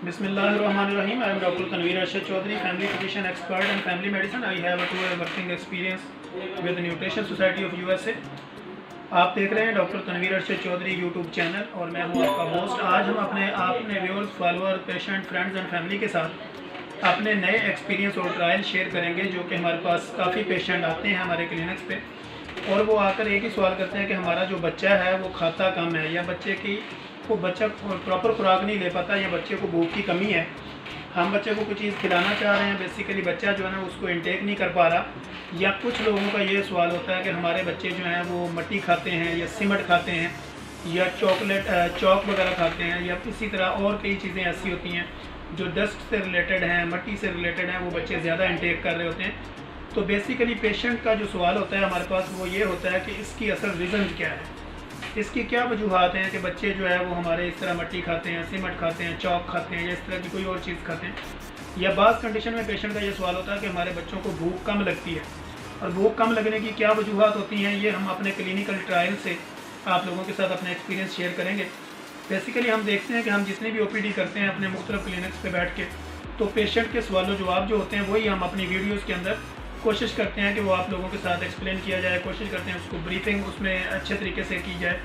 Bismillahirrahmanirrahim. I am Dr. Tanveer Arshad Chaudhary, family physician expert in family medicine. I have a 2 year working experience with the Nutrition Society of USA. आप देख रहे हैं doctor Tanveer Arshad Chaudhary YouTube channel और मैं हूं आपका host. आज हम अपने viewers, follower, patient, friends and family के साथ अपने नए एक्सपीरियंस और ट्रायल शेयर करेंगे, जो कि हमारे पास काफ़ी पेशेंट आते हैं हमारे क्लिनिक्स पे और वो आकर एक ही सवाल करते हैं कि हमारा जो बच्चा है वो खाता कम है, या बच्चा प्रॉपर खुराक नहीं ले पाता, या बच्चे को भूख की कमी है। हम बच्चे को कुछ चीज़ खिलाना चाह रहे हैं, बेसिकली बच्चा जो है ना उसको इंटेक नहीं कर पा रहा। या कुछ लोगों का ये सवाल होता है कि हमारे बच्चे जो हैं वो मट्टी खाते हैं या सीमेंट खाते हैं या चॉक वगैरह खाते हैं, या इसी तरह और कई चीज़ें ऐसी होती हैं जो डस्ट से रिलेटेड हैं, मट्टी से रिलेटेड हैं, वो बच्चे ज़्यादा इंटेक कर रहे होते हैं। तो बेसिकली पेशेंट का जो सवाल होता है हमारे पास वो ये होता है कि इसकी असल रीज़न क्या है, इसकी क्या वजूहत हैं कि बच्चे जो है वो हमारे इस तरह मट्टी खाते हैं, सीमेंट खाते हैं, चॉक खाते हैं या इस तरह की कोई और चीज़ खाते हैं। या बाज़ कंडीशन में पेशेंट का ये सवाल होता है कि हमारे बच्चों को भूख कम लगती है, और भूख कम लगने की क्या वजूहत होती हैं, ये हम अपने क्लिनिकल ट्रायल से आप लोगों के साथ अपने एक्सपीरियंस शेयर करेंगे। बेसिकली हम देखते हैं कि हम जितनी भी ओपीडी करते हैं अपने मुख्तलिफ क्लिनिक्स पे बैठ के, तो पेशेंट के सवाल जवाब जो होते हैं वही हम अपनी वीडियोज़ के अंदर कोशिश करते हैं कि वो आप लोगों के साथ एक्सप्लेन किया जाए, कोशिश करते हैं उसको ब्रीफिंग उसमें अच्छे तरीके से की जाए,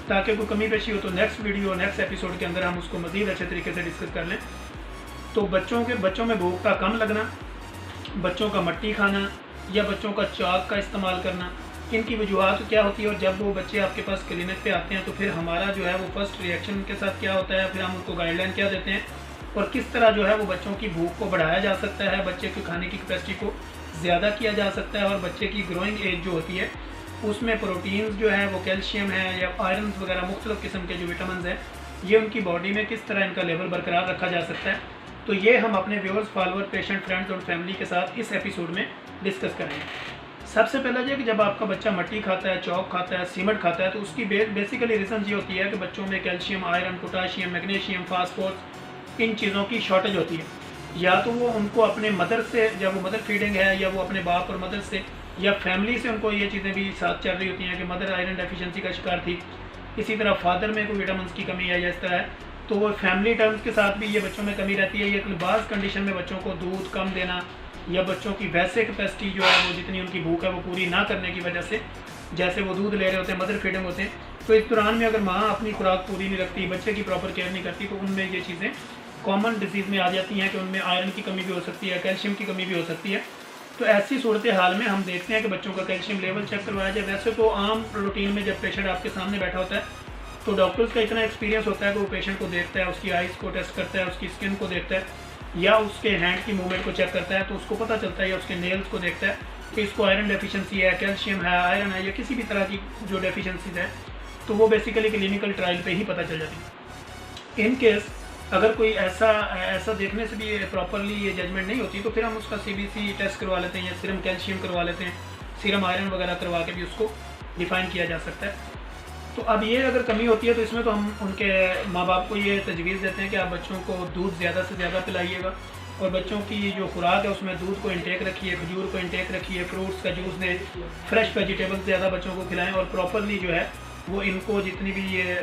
ताकि कोई कमी पेशी हो तो नेक्स्ट वीडियो, नेक्स्ट एपिसोड के अंदर हम उसको मज़ीद अच्छे तरीके से डिस्कस कर लें। तो बच्चों में भूख का कम लगना, बच्चों का मट्टी खाना या बच्चों का चाक का इस्तेमाल करना, इनकी वजूहत क्या होती है, और जब वो बच्चे आपके पास क्लिनिक पे आते हैं तो फिर हमारा जो है वो फर्स्ट रिएक्शन उनके साथ क्या होता है, फिर हम उनको गाइडलाइन क्या देते हैं और किस तरह जो है वो बच्चों की भूख को बढ़ाया जा सकता है, बच्चे की खाने की कैपेसिटी को ज़्यादा किया जा सकता है, और बच्चे की ग्रोइंग एज जो होती है उसमें प्रोटीन्स जो है वो कैल्शियम है या आयरन वगैरह मुख्तलिफ़ किस्म के जो विटामिन हैं ये उनकी बॉडी में किस तरह इनका लेवल बरकरार रखा जा सकता है। तो ये हम अपने व्यूअर्स, फॉलोअर, पेशेंट, फ्रेंड्स और फैमिली के साथ इस एपिसोड में डिस्कस करेंगे। सबसे पहला ये कि जब आपका बच्चा मट्टी खाता है, चौक खाता है, सीमेंट खाता है, तो उसकी बेसिकली रीज़न ये होती है कि बच्चों में calcium, iron, potassium, magnesium, phosphorus, इन चीज़ों की शॉर्टेज होती है। या तो वो उनको अपने मदर से, जब वो मदर फीडिंग है, या वो अपने बाप और मदर से या फैमिली से उनको ये चीज़ें भी साथ चल रही होती हैं कि मदर आयरन डेफिशिएंसी का शिकार थी, इसी तरह फादर में कोई विटामिन की कमी है या इस तरह है, तो वो फैमिली टर्म्स के साथ भी ये बच्चों में कमी रहती है। या बाज़ कंडीशन में बच्चों को दूध कम देना या बच्चों की वैसे कैपेसिटी जो है वो जितनी उनकी भूख है वो पूरी ना करने की वजह से, जैसे वो दूध ले रहे होते हैं, मदर फीडिंग होते हैं, तो इस दौरान में अगर माँ अपनी खुराक पूरी नहीं रखती, बच्चे की प्रॉपर केयर नहीं करती, तो उनमें ये चीज़ें कॉमन डिजीज़ में आ जाती हैं कि उनमें आयरन की कमी भी हो सकती है, कैल्शियम की कमी भी हो सकती है। तो ऐसी सूरत हाल में हम देखते हैं कि बच्चों का कैल्शियम लेवल चेक करवाया जाए। वैसे तो आम रूटीन में जब पेशेंट आपके सामने बैठा होता है तो डॉक्टर्स का इतना एक्सपीरियंस होता है कि वो पेशेंट को देखता है, उसकी आइज़ को टेस्ट करता है, उसकी स्किन को देखता है, या उसके हैंड की मूवमेंट को चेक करता है, तो उसको पता चलता है, या उसके नेल्स को देखता है कि इसको आयरन डेफिशिएंसी है, कैल्शियम है, आयरन है, या किसी भी तरह की जो डेफिशिएंसीज है, तो वो बेसिकली क्लिनिकल ट्रायल पे ही पता चल जाती है। इन केस अगर कोई ऐसा देखने से भी प्रॉपरली ये जजमेंट नहीं होती, तो फिर हम उसका CBC टेस्ट करवा लेते हैं या सीरम कैल्शियम करवा लेते हैं, सीरम आयरन वगैरह करवा के भी उसको डिफ़ाइन किया जा सकता है। तो अब ये अगर कमी होती है तो इसमें तो हम उनके माँ बाप को ये तजवीज़ देते हैं कि आप बच्चों को दूध ज़्यादा से ज़्यादा पिलाइएगा, और बच्चों की जो खुराक है उसमें दूध को इंटेक रखिए, खजूर को इंटेक रखिए, फ्रूट्स का जूस दें, फ्रेश वेजिटेबल्स ज़्यादा बच्चों को खिलाएँ, और प्रॉपरली जो है वो इनको जितनी भी ये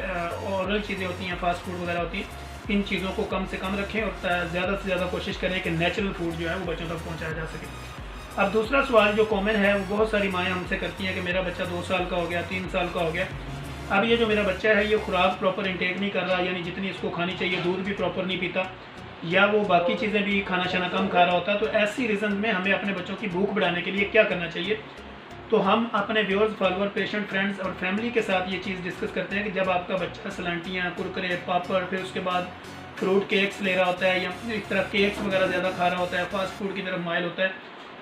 ओरल चीज़ें होती हैं, फास्ट फूड वगैरह होती हैं, इन चीज़ों को कम से कम रखें और ज़्यादा से ज़्यादा कोशिश करें कि नेचुरल फूड जो है वो बच्चों तक पहुंचाया जा सके। अब दूसरा सवाल जो कॉमन है वो बहुत सारी माएँ हमसे करती हैं कि मेरा बच्चा 2 साल का हो गया, 3 साल का हो गया, अब ये जो मेरा बच्चा है ये खुराक प्रॉपर इंटेक नहीं कर रहा, यानी जितनी इसको खानी चाहिए, दूध भी प्रॉपर नहीं पीता, या वो बाकी चीज़ें भी खाना शाना कम खा रहा होता है। तो ऐसी रीज़न में हमें अपने बच्चों की भूख बढ़ाने के लिए क्या करना चाहिए, तो हम अपने व्यूअर्स, फॉलोअर, पेशेंट, फ्रेंड्स और फैमिली के साथ ये चीज़ डिस्कस करते हैं कि जब आपका बच्चा सलांटियाँ, कुरकुरे, पापड़, फिर उसके बाद फ्रूट केक्स ले रहा होता है, या इस तरह केक्स वगैरह ज़्यादा खा रहा होता है, फास्ट फूड की तरफ माइल होता है,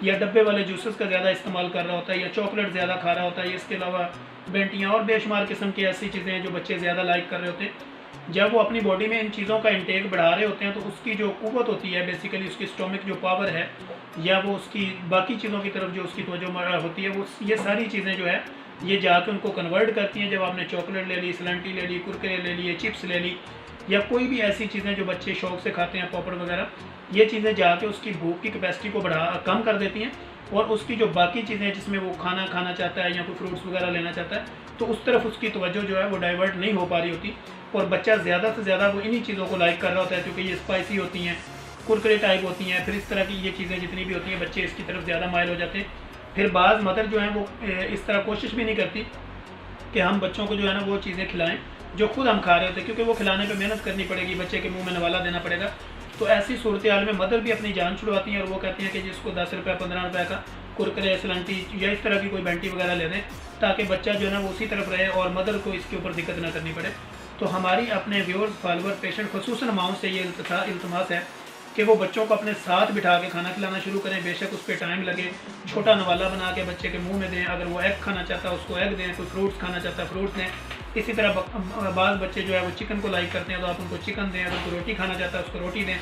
या डब्बे वाले जूसेस का ज़्यादा इस्तेमाल कर रहा होता है, या चॉकलेट ज़्यादा खा रहा होता है, इसके अलावा बेंटियाँ और बेशुमार किस्म की ऐसी चीज़ें हैं जो बच्चे ज़्यादा लाइक कर रहे होते हैं। जब वो अपनी बॉडी में इन चीज़ों का इंटेक बढ़ा रहे होते हैं तो उसकी जो क़ुव्वत होती है, बेसिकली उसकी स्टोमिक जो पावर है, या वो उसकी बाकी चीज़ों की तरफ जो उसकी तवज्जो होती है, वो ये सारी चीज़ें जो है ये जाकर उनको कन्वर्ट करती हैं। जब आपने चॉकलेट ले ली, सलांटी ले ली, कुरकुरे ले लिए, चिप्स ले ली, या कोई भी ऐसी चीज़ें जो बच्चे शौक़ से खाते हैं, पॉपड़ वगैरह, ये चीज़ें जाके उसकी भूख की कैपेसिटी को कम कर देती हैं, और उसकी जो बाकी चीज़ें जिसमें वो खाना चाहता है या कोई फ्रूट्स वगैरह लेना चाहता है, तो उस तरफ उसकी तवज्जो जो है वो डाइवर्ट नहीं हो पा रही होती, और बच्चा ज़्यादा से ज़्यादा वो इन्हीं चीज़ों को लाइक कर रहा होता है, क्योंकि ये स्पाइसी होती हैं, कुरकुरे टाइप होती हैं, फिर इस तरह की ये चीज़ें जितनी भी होती हैं बच्चे इसकी तरफ ज़्यादा माइल हो जाते हैं। फिर बाज़ मदर जो हैं वो इस तरह कोशिश भी नहीं करती कि हम बच्चों को जो है ना वो चीज़ें खिलाएं जो खुद हम खा रहे होते हैं, क्योंकि वो खिलाने पे मेहनत करनी पड़ेगी, बच्चे के मुंह में नवाला देना पड़ेगा। तो ऐसी सूरत हाल में मदर भी अपनी जान छुड़वाती हैं और वो कहती हैं कि जिसको 10 रुपये 15 रुपये का कुरकुरे सलंटी या इस तरह की कोई बेंटी वगैरह ले दें, ताकि बच्चा जो है ना वो उसी तरफ रहे और मदर को इसके ऊपर दिक्कत ना करनी पड़े। तो हमारी अपने व्यूअर्स, फॉलोअर, पेशेंट, खुसूसन माओं से ये इल्तमास है कि वो बच्चों को अपने साथ बिठा के खाना खिलाना शुरू करें। बेशक उस पर टाइम लगे, छोटा नवाला बना के बच्चे के मुंह में दें। अगर वो एग खाना चाहता है उसको एग दें, कोई फ्रूट्स खाना चाहता है फ्रूट्स दें। इसी तरह बाज़ बच्चे जो है वो चिकन को लाइक करते हैं तो आप उनको चिकन दें। अगर कोई रोटी खाना चाहता है उसको रोटी दें,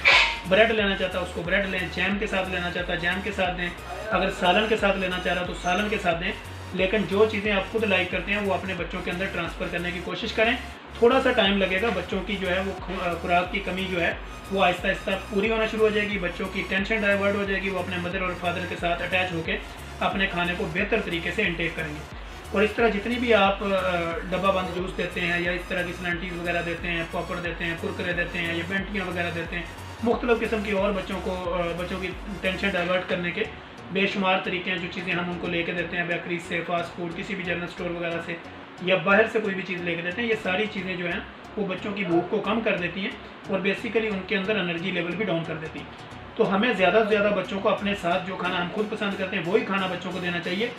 ब्रेड लेना चाहता है उसको ब्रेड लें, जैम के साथ लेना चाहता है जैम के साथ दें, अगर सालन के साथ लेना चाह रहा है तो सालन के साथ दें। लेकिन जो चीज़ें आप खुद लाइक करते हैं वो अपने बच्चों के अंदर ट्रांसफ़र करने की कोशिश करें। थोड़ा सा टाइम लगेगा, बच्चों की जो है वो खुराक की कमी जो है वो आहिस्ता आहिस्ता पूरी होना शुरू हो जाएगी, बच्चों की टेंशन डाइवर्ट हो जाएगी, वो अपने मदर और फादर के साथ अटैच होकर अपने खाने को बेहतर तरीके से इंटेक करेंगे। और इस तरह जितनी भी आप डब्बा बंद जूस देते हैं या इस तरह की सलंटीज वगैरह देते हैं, पॉपर देते हैं, कुरकुरे देते हैं या बेंटियाँ वगैरह देते हैं, मुख्तलिफ़ किस्म की और बच्चों की टेंशन डाइवर्ट करने के बेशुमार तरीके हैं जो चीज़ें हम उनको लेके देते हैं बेकरी से, फास्ट फूड, किसी भी जनरल स्टोर वगैरह से या बाहर से कोई भी चीज़ लेके देते हैं। ये सारी चीज़ें जो हैं वो बच्चों की भूख को कम कर देती हैं और बेसिकली उनके अंदर एनर्जी लेवल भी डाउन कर देती हैं। तो हमें ज़्यादा से ज़्यादा बच्चों को अपने साथ जो खाना हम खुद पसंद करते हैं वही खाना बच्चों को देना चाहिए।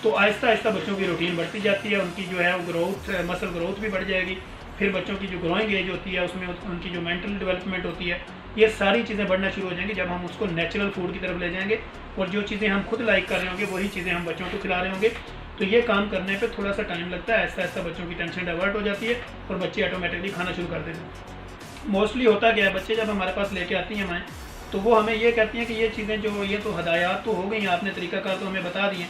तो आहिस्ता आहिस्ता बच्चों की रूटीन बढ़ती जाती है, उनकी जो है वो ग्रोथ, मसल ग्रोथ भी बढ़ जाएगी। फिर बच्चों की जो ग्रोइंग एज होती है उसमें उनकी जो मेंटल डेवलपमेंट होती है, ये सारी चीज़ें बढ़ना शुरू हो जाएंगी जब हम उसको नेचुरल फूड की तरफ ले जाएंगे और जो चीज़ें हम खुद लाइक कर रहे होंगे वही चीज़ें हम बच्चों को खिला रहे होंगे। तो ये काम करने पे थोड़ा सा टाइम लगता है, आहिस्ता आहिस्ता बच्चों की टेंशन डाइवर्ट हो जाती है और बच्चे ऑटोमेटिकली खाना शुरू कर देते हैं। मोस्टली होता क्या है, बच्चे जब हमारे पास लेके आती हैं माएँ तो वो हमें ये कहती हैं कि ये चीज़ें जो ये तो हदायत तो हो गई हैं, आपने तरीक़ाकार तो हमें बता दिए,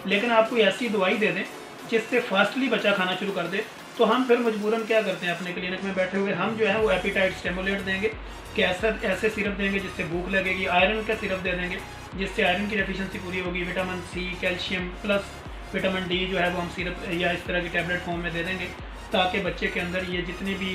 लेकिन आप कोई ऐसी दवाई दे दें जिससे फास्टली बच्चा खाना शुरू कर दे। तो हम फिर मजबूरन क्या करते हैं, अपने क्लिनिक में बैठे हुए हम जो है वो एपिटाइट स्टिमुलेट देंगे कि ऐसे सिरप देंगे जिससे भूख लगेगी, आयरन का सिरप दे देंगे जिससे आयरन की डेफिशिएंसी पूरी होगी, vitamin C, calcium plus vitamin D जो है वो हम सिरप या इस तरह की टैबलेट फॉर्म में दे देंगे, ताकि बच्चे के अंदर ये जितनी भी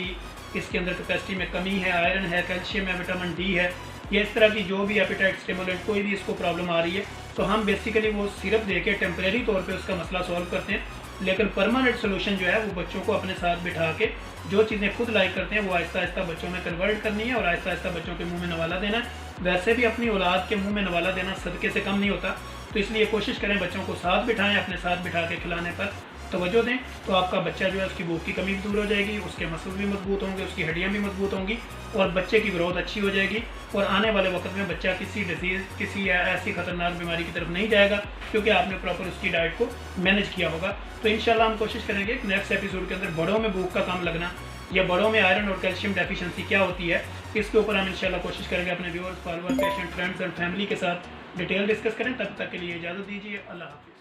इसके अंदर कैपेसिटी में कमी है, आयरन है, कैल्शियम है, विटामिन डी है, या इस तरह की जो भी एपिटाइट स्टिमुलेंट कोई भी इसको प्रॉब्लम आ रही है, तो हम बेसिकली वो सिरप दे के टेम्परेरी तौर पे उसका मसला सॉल्व करते हैं। लेकिन परमानेंट सोल्यूशन जो है वो बच्चों को अपने साथ बिठा के जो चीज़ें खुद लाइक करते हैं वो आहिस्ता आहिस्ता बच्चों में कन्वर्ट करनी है और आहिस्ता आहिस्ता बच्चों के मुंह में नवाला देना है। वैसे भी अपनी औलाद के मुंह में नवाला देना सदके से कम नहीं होता, तो इसलिए कोशिश करें बच्चों को साथ बिठाएं, अपने साथ बिठा के खिलाने पर तवज्जो दें, तो आपका बच्चा जो है उसकी भूख की कमी भी दूर हो जाएगी, उसके मसल्स भी मजबूत होंगे, उसकी हड्डियाँ भी मजबूत होंगी और बच्चे की ग्रोथ अच्छी हो जाएगी। और आने वाले वक्त में बच्चा किसी डिजीज़, किसी ऐसी ख़तरनाक बीमारी की तरफ नहीं जाएगा, क्योंकि आपने प्रॉपर उसकी डाइट को मैनेज किया होगा। तो इंशाल्लाह हम कोशिश करेंगे नेक्स्ट एपिसोड के अंदर बड़ों में भूख का कम लगना या बड़ों में आयरन और कैल्शियम डेफिशिएंसी क्या होती है, इसके ऊपर हम इंशाल्लाह कोशिश करेंगे अपने viewers, follower, patient, friends and family के साथ डिटेल डिस्कस करें। तब तक के लिए इजाज़त दीजिए। अल्लाह हाफ़िज़।